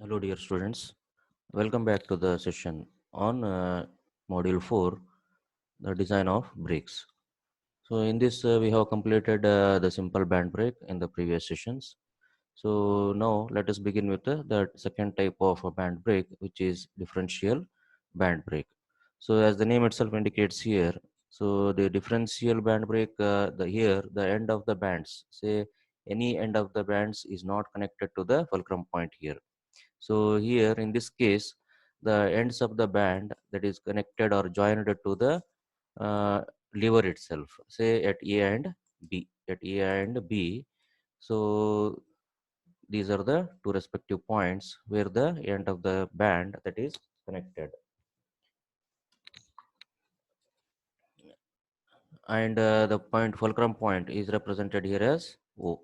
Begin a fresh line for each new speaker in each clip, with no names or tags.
Hello, dear students. Welcome back to the session on Module 4, the design of bricks. So, in this, we have completed the simple band break in the previous sessions. So, now let us begin with the second type of a band break, which is differential band break. So, as the name itself indicates here, so the differential band break, the end of the bands, say any end of the bands is not connected to the fulcrum point here. So here in this case, the ends of the band that is connected or joined to the uh, lever itself, say at A and B, at A and B. So these are the two respective points where the end of the band that is connected. And the point fulcrum point is represented here as O.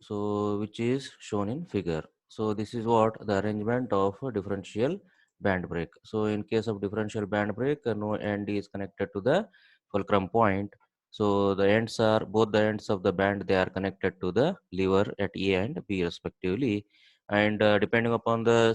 So which is shown in figure. So this is what the arrangement of a differential band break. So in case of differential band break, no end is connected to the fulcrum point. So the ends are both the ends of the band, they are connected to the lever at A and B respectively. And depending upon the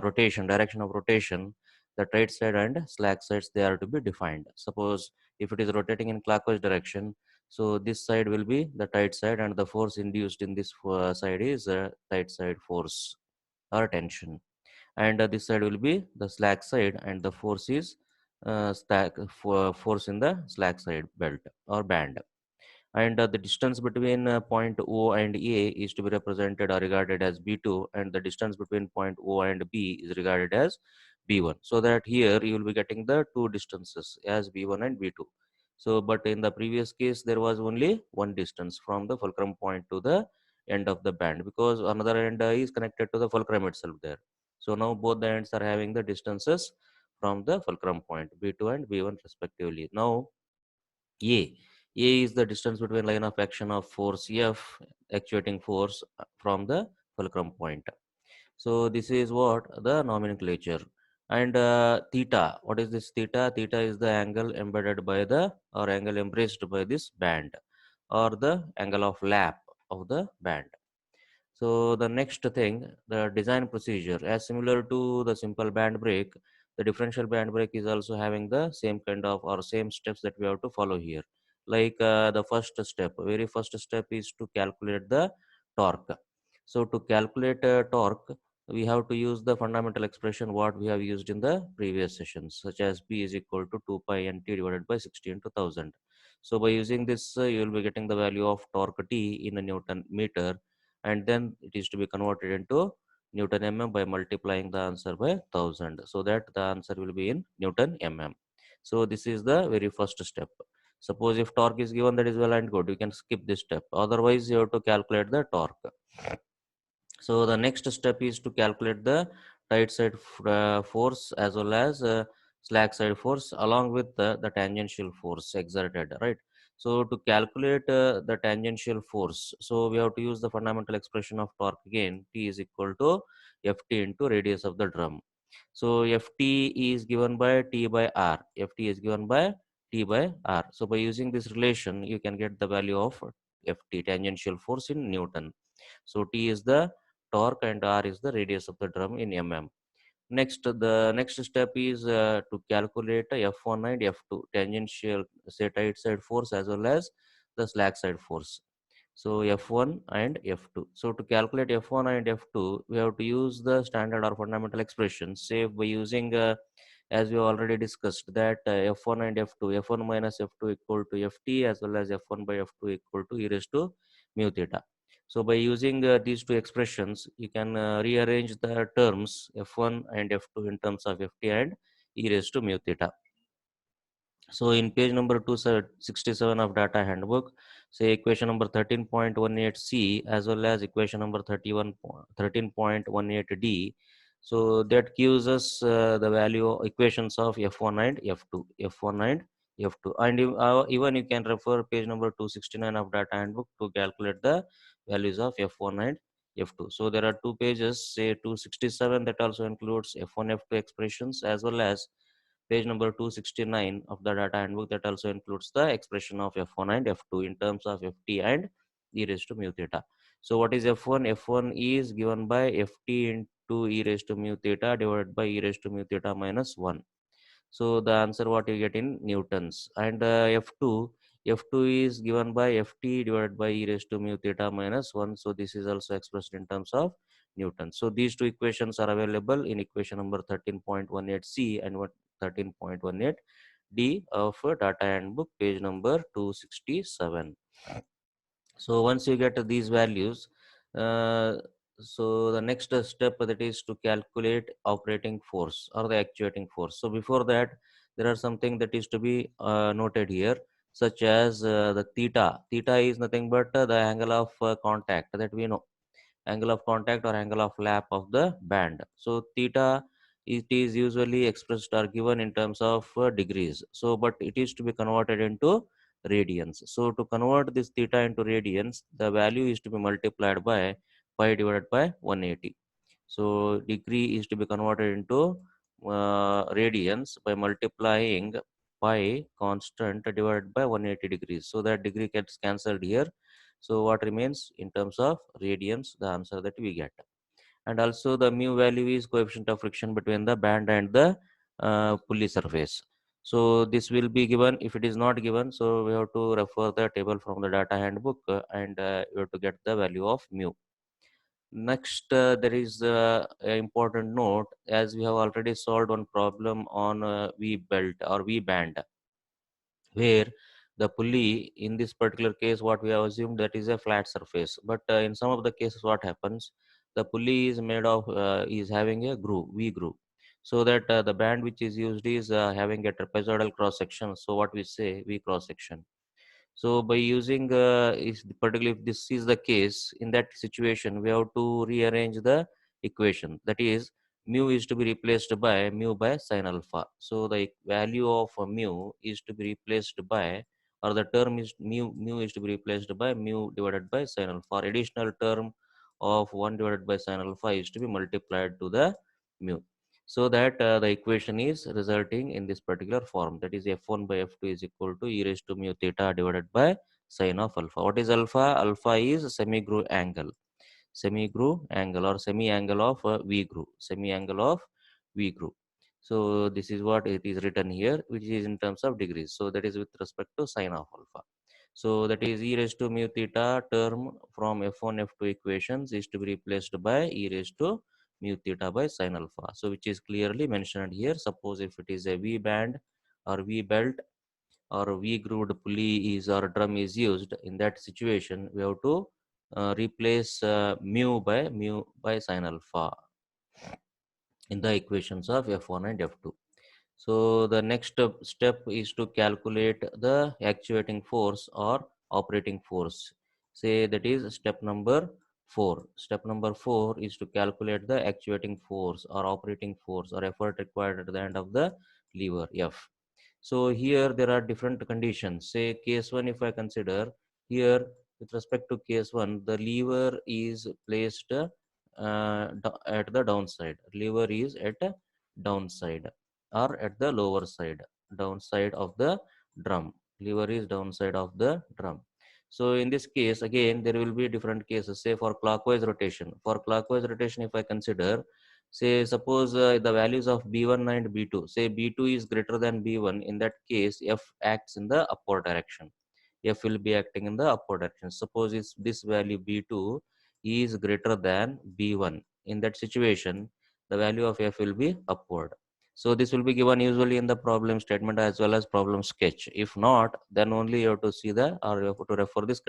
rotation, direction of rotation, the tight side and slack sides, they are to be defined. Suppose if it is rotating in clockwise direction, so this side will be the tight side, and the force induced in this side is tight side force or tension. And this side will be the slack side, and the force is force in the slack side belt or band. And the distance between point O and A is to be represented or regarded as B2, and the distance between point O and B is regarded as B1. So that here you will be getting the two distances as B1 and B2. So but in the previous case there was only one distance from the fulcrum point to the end of the band, because another end is connected to the fulcrum itself there. So now both the ends are having the distances from the fulcrum point B2 and B1 respectively. Now a. A is the distance between line of action of force F, actuating force from the fulcrum point. So this is what the nomenclature. And theta, what is this theta? Theta is the angle embedded by the or angle embraced by this band, or the angle of lap of the band. So the next thing, the design procedure, as similar to the simple band break, the differential band break is also having the same kind of or same steps that we have to follow here. Like the first step, very first step is to calculate the torque. So to calculate torque, we have to use the fundamental expression what we have used in the previous sessions, such as P is equal to 2 pi nt divided by 60 into 1000. So by using this, you will be getting the value of torque T in a Newton meter, and then it is to be converted into Newton mm by multiplying the answer by 1000, so that the answer will be in Newton mm. So this is the very first step. Suppose if torque is given, that is well and good, you can skip this step, otherwise you have to calculate the torque. So the next step is to calculate the tight side force as well as slack side force along with the tangential force exerted, right? So to calculate the tangential force, so we have to use the fundamental expression of torque again. T is equal to Ft into radius of the drum. So Ft is given by T by R. Ft is given by T by R. So by using this relation, you can get the value of Ft, tangential force in Newton. So T is the torque and R is the radius of the drum in mm. Next, the next step is to calculate F1 and F2, tangential, say, tight side force as well as the slack side force. So F1 and F2. So to calculate F1 and F2, we have to use the standard or fundamental expressions, say by using, as we already discussed, that F1 and F2, F1 minus F2 equal to Ft, as well as F1 by F2 equal to e raised to mu theta. So by using these two expressions, you can rearrange the terms F1 and F2 in terms of Ft and e raised to mu theta. So in page number 267 of data handbook, say equation number 13.18c as well as equation number 13.18d. So that gives us the value equations of F1 and F2, F1 and F2. And even you can refer page number 269 of data handbook to calculate the values of F1 and F2. So there are two pages, say 267, that also includes F1, F2 expressions, as well as page number 269 of the data handbook, that also includes the expression of F1 and F2 in terms of Ft and e raised to mu theta. So what is F1? F1 is given by Ft in 2 e raised to mu theta divided by e raised to mu theta minus 1. So the answer what you get in newtons. And F2 is given by Ft divided by e raised to mu theta minus 1. So this is also expressed in terms of newtons. So these two equations are available in equation number 13.18c and 13.18d of data handbook page number 267. So once you get these values, uh, so the next step that is to calculate operating force or the actuating force. So before that, there are something that is to be noted here, such as the theta. Theta is nothing but the angle of contact that we know, angle of contact or angle of lap of the band. So theta, it is usually expressed or given in terms of degrees. So but it is to be converted into radians. So to convert this theta into radians, the value is to be multiplied by pi divided by 180. So degree is to be converted into radians by multiplying pi constant divided by 180 degrees. So that degree gets cancelled here. So what remains in terms of radians, the answer that we get. And also the mu value is coefficient of friction between the band and the pulley surface. So this will be given. If it is not given, so we have to refer the table from the data handbook and we have to get the value of mu. Next, there is an important note, as we have already solved one problem on V belt or V band, where the pulley, in this particular case what we have assumed, that is a flat surface, but in some of the cases what happens, the pulley is made of is having a groove, V groove, so that the band which is used is having a trapezoidal cross section, so what we say V cross section. So by using, particularly if this is the case, in that situation we have to rearrange the equation. That is, mu is to be replaced by mu by sine alpha. So the value of mu is to be replaced by, or the term is mu is to be replaced by mu divided by sine alpha. Additional term of 1 divided by sine alpha is to be multiplied to the mu, so that the equation is resulting in this particular form, that is f1 by f2 is equal to e raised to mu theta divided by sine of alpha. What is alpha? Alpha is semi-groove angle, semi-groove angle or semi-angle of V-groove, semi-angle of V-groove. So this is what it is written here, which is in terms of degrees. So that is with respect to sine of alpha. So that is e raised to mu theta term from f1, f2 equations is to be replaced by e raised to mu theta by sine alpha. So which is clearly mentioned here. Suppose if it is a V band or V belt or V grooved pulley is or drum is used, in that situation we have to replace mu by sine alpha in the equations of f1 and f2. So the next step is to calculate the actuating force or operating force. Say that is step number 4. Step number 4 is to calculate the actuating force or operating force or effort required at the end of the lever F. So here there are different conditions. Say case 1, if I consider here, with respect to case 1, the lever is placed at the downside. Lever is at a downside or at the lower side, downside of the drum. Lever is downside of the drum. So in this case, again, there will be different cases. Say for clockwise rotation. For clockwise rotation, if I consider, say suppose the values of b1 and b2, say b2 is greater than b1, in that case f acts in the upward direction, f will be acting in the upward direction. Suppose is this value b2 is greater than b1, in that situation the value of f will be upward. So this will be given usually in the problem statement as well as problem sketch. If not, then only you have to see the, or you have to refer this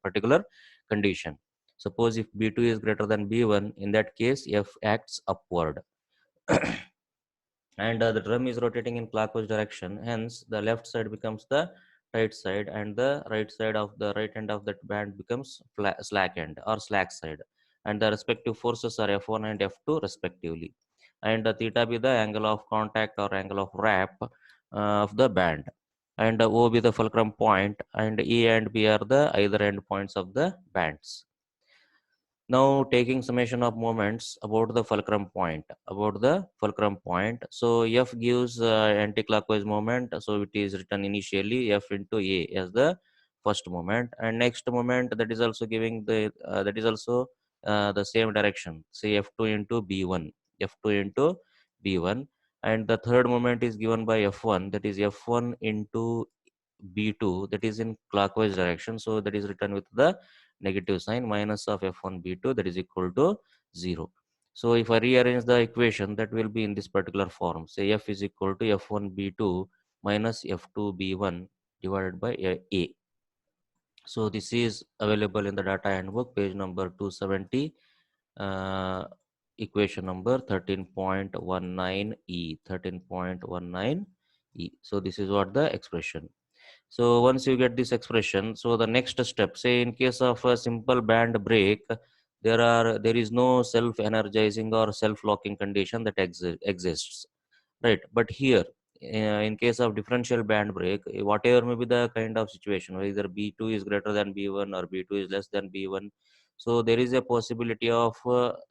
particular condition. Suppose if b2 is greater than b1, in that case f acts upward. And the drum is rotating in clockwise direction, hence the left side becomes the right side and the right side of the right end of that band becomes slack end or slack side, and the respective forces are f1 and f2 respectively, and the theta be the angle of contact or angle of wrap of the band, and o be the fulcrum point, and e and b are the either end points of the bands. Now taking summation of moments about the fulcrum point. About the fulcrum point, so F gives anti-clockwise moment. So it is written initially F into A as the first moment, and next moment that is also giving the that is also the same direction, say F2 into B1, F2 into B1, and the third moment is given by F1, that is F1 into B2, that is in clockwise direction. So that is written with the negative sign, minus of F1 B2, that is equal to 0. So if I rearrange the equation, that will be in this particular form. Say F is equal to F1 B2 minus F2 B1 divided by A. So this is available in the data handbook, page number 270, uh, equation number 13.19e, 13.19e. So this is what the expression. So once you get this expression, so the next step, say in case of a simple band break, there is no self energizing or self locking condition that exists, right? But here, in case of differential band break, whatever may be the kind of situation, whether B2 is greater than B1 or B2 is less than B1, so there is a possibility of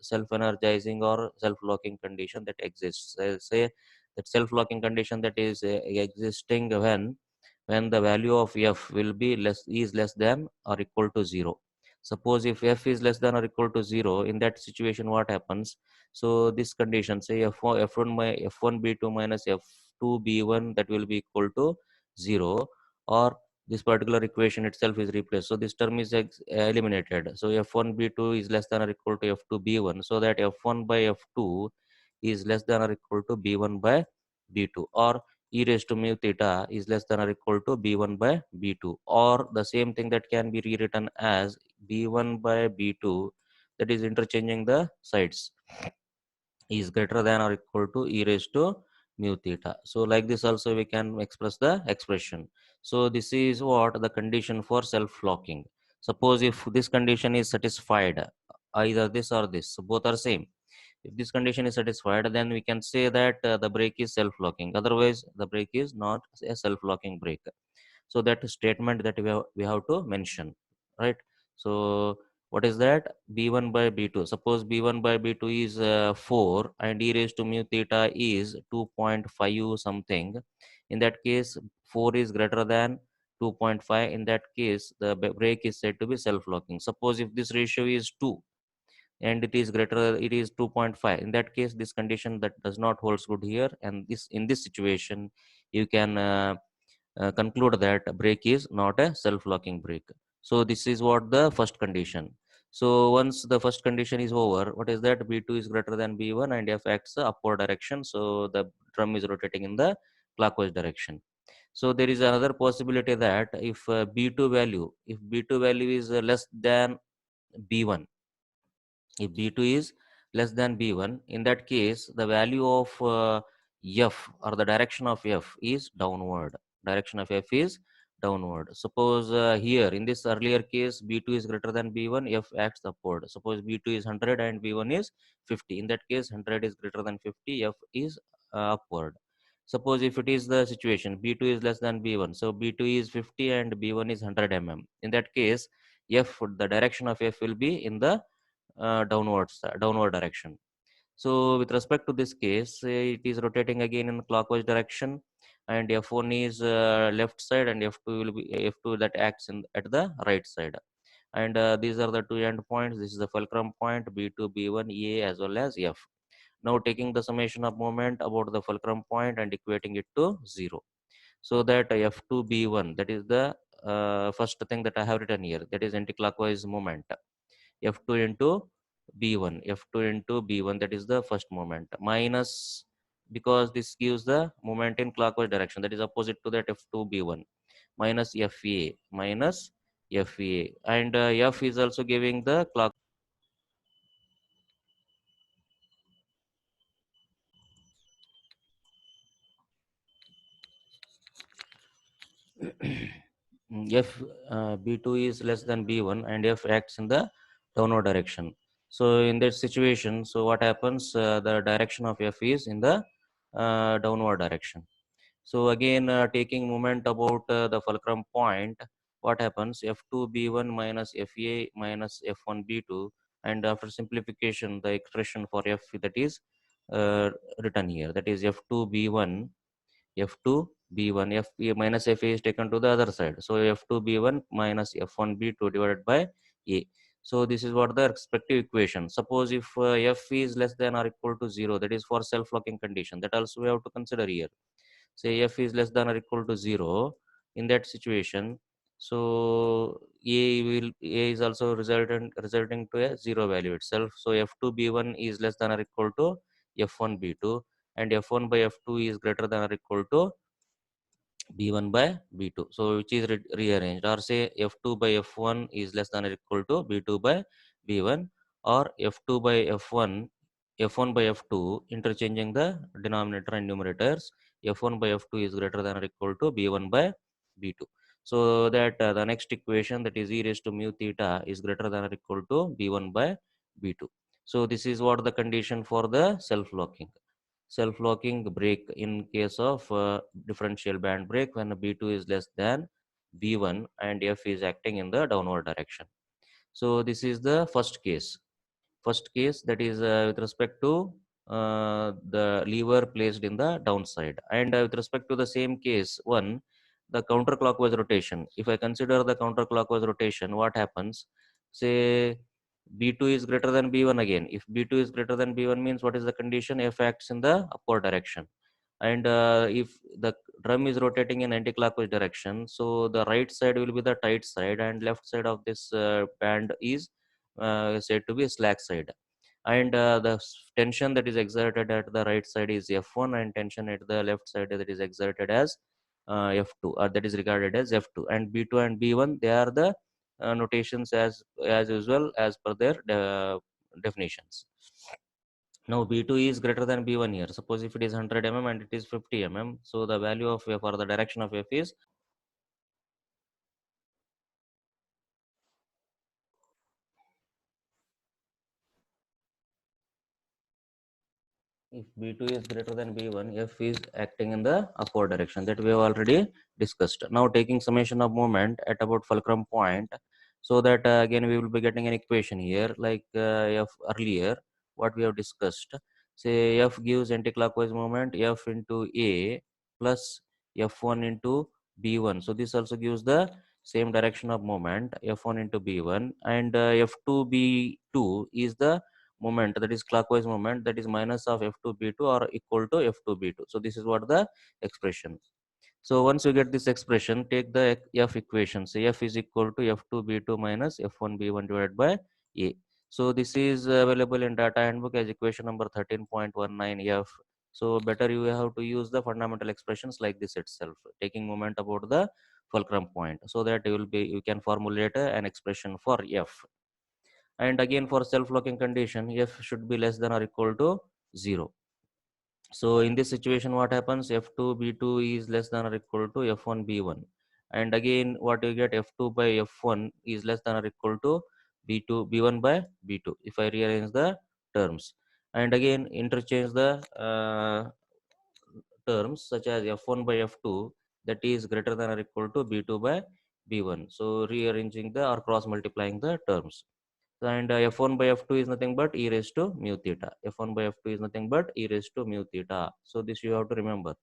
self energizing or self locking condition that exists. Say that self locking condition that is existing when the value of f will be less than or equal to 0. Suppose if f is less than or equal to 0, in that situation what happens? So this condition, say f1 b2 minus f2 b1, that will be equal to 0, or this particular equation itself is replaced. So this term is eliminated. So f1 b2 is less than or equal to f2 b1, so that f1 by f2 is less than or equal to b1 by b2, or e raised to mu theta is less than or equal to b1 by b2, or the same thing that can be rewritten as b1 by b2, that is interchanging the sides, is greater than or equal to e raised to mu theta. So like this also we can express the expression. So this is what the condition for self locking. Suppose if this condition is satisfied, either this or this, so both are same. If this condition is satisfied, then we can say that the brake is self locking, otherwise the brake is not a self locking brake. So that statement that we have to mention, right? So what is that? B1 by b2, suppose b1 by b2 is 4 and e raised to mu theta is 2.5 something. In that case 4 is greater than 2.5. In that case the brake is said to be self locking. Suppose if this ratio is 2 and it is 2.5, in that case this condition that does not holds good here, and this in this situation you can conclude that brake is not a self-locking brake. So this is what the first condition. So once the first condition is over, what is that? B2 is greater than B1 and F acts the upward direction. So the drum is rotating in the clockwise direction. So there is another possibility that if B2 value is less than B1, if b2 is less than b1, in that case the value of f, or the direction of f, is downward. Direction of f is downward. Suppose here in this earlier case b2 is greater than b1, f acts upward. Suppose b2 is 100 and b1 is 50, in that case 100 is greater than 50, f is upward. Suppose if it is the situation b2 is less than b1, so b2 is 50 and b1 is 100 in that case f, the direction of f will be in the downward direction. So with respect to this case, it is rotating again in clockwise direction, and f1 is left side and f2 will be f2 that acts in at the right side. And these are the two end points. This is the fulcrum point b2 b1 a as well as f. Now taking the summation of moment about the fulcrum point and equating it to 0, so that f2 b1, that is the first thing that I have written here, that is anticlockwise moment, f2 into b1, f2 into b1, that is the first moment, minus, because this gives the moment in clockwise direction, that is opposite to that f2 b1, minus fa, and f is also giving the clock. F b2 is less than b1 and f acts in the downward direction. So in that situation, so what happens, the direction of f is in the downward direction. So again, taking moment about the fulcrum point, what happens? F2 B1 minus FA minus F1 B2, and after simplification, the expression for F that is written here. That is F2 B1, F2 B1, FA minus FA is taken to the other side. So F2 B1 minus F1 B2 divided by A. So this is what the respective equation. Suppose if f is less than or equal to 0, that is for self-locking condition. That also we have to consider here. Say f is less than or equal to 0. In that situation, so a is also resulting to a 0 value itself. So f2 b1 is less than or equal to f1 b2, and f1 by f2 is greater than or equal to b1 by b2, so which is rearranged, or say f2 by f1 is less than or equal to b2 by b1, or f2 by f1, f1 by f2, interchanging the denominator and numerators, f1 by f2 is greater than or equal to b1 by b2, so that the next equation, that is e raised to mu theta, is greater than or equal to b1 by b2. So this is what the condition for the self locking. Self-locking brake in case of differential band brake when B2 is less than B1 and F is acting in the downward direction. So this is the first case. First case, that is with respect to the lever placed in the downside. And with respect to the same case one, the counterclockwise rotation. If I consider the counterclockwise rotation, what happens? Say B2 is greater than B1 again. If B2 is greater than B1 means what is the condition? F acts in the upward direction. And if the drum is rotating in anti-clockwise direction, so the right side will be the tight side and left side of this band is said to be slack side. And tension that is exerted at the right side is F1, and tension at the left side that is exerted as F2, or that is regarded as F2. And B2 and B1, they are the notations as usual as per their definitions. Now B2 is greater than B1 here. Suppose if it is 100 mm and it is 50 mm, so the value of F, or the direction of F, is if B2 is greater than B1, F is acting in the upward direction, that we have already discussed. Now taking summation of moment at about fulcrum point, so that again we will be getting an equation here like F earlier, what we have discussed. Say F gives anticlockwise moment F into A plus F1 into B1. So this also gives the same direction of moment F1 into B1, and F2 B2 is the moment, that is clockwise moment, that is minus of f2 b2 or equal to f2 b2. So this is what the expression. So once you get this expression, take the f equation. So f is equal to f2 b2 minus f1 b1 divided by a. So this is available in data handbook as equation number 13.19 f. So better you have to use the fundamental expressions like this itself, taking moment about the fulcrum point, so that you can formulate an expression for f. And again for self-locking condition, f should be less than or equal to 0. So in this situation what happens? F2 b2 is less than or equal to f1 b1, and again what you get, f2 by f1 is less than or equal to b2 b1 by b2 if I rearrange the terms, and again interchange the terms such as f1 by f2, that is greater than or equal to b2 by b1. So rearranging the or cross multiplying the terms, and f1 by f2 is nothing but e raised to mu theta. F1 by f2 is nothing but e raised to mu theta. So this you have to remember,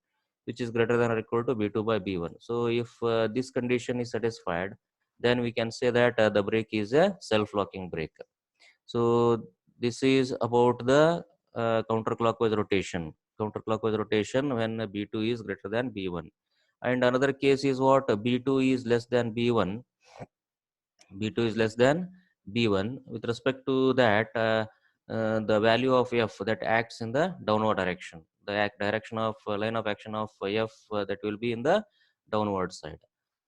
which is greater than or equal to b2 by b1. So if this condition is satisfied, then we can say that the brake is a self-locking brake. So this is about the counterclockwise rotation. Counterclockwise rotation when b2 is greater than b1. And another case is what, b2 is less than b1. B2 is less than B1. With respect to that, the value of F that acts in the downward direction, the direction of line of action of F that will be in the downward side,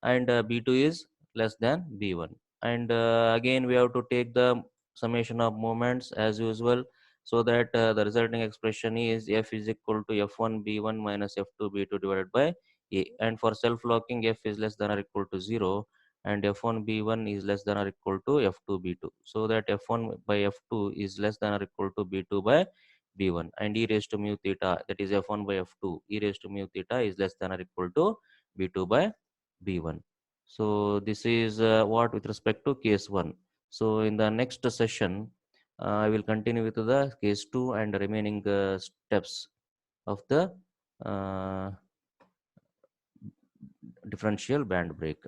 and B2 is less than B1. And again, we have to take the summation of moments as usual, so that the resulting expression is F is equal to F1 B1 minus F2 B2 divided by A. And for self-locking, F is less than or equal to 0, and f1 b1 is less than or equal to f2 b2, so that f1 by f2 is less than or equal to b2 by b1, and e raised to mu theta, that is f1 by f2 e raised to mu theta is less than or equal to b2 by b1. So this is what with respect to case 1. So in the next session, I will continue with the case 2 and the remaining steps of the uh, differential band brake.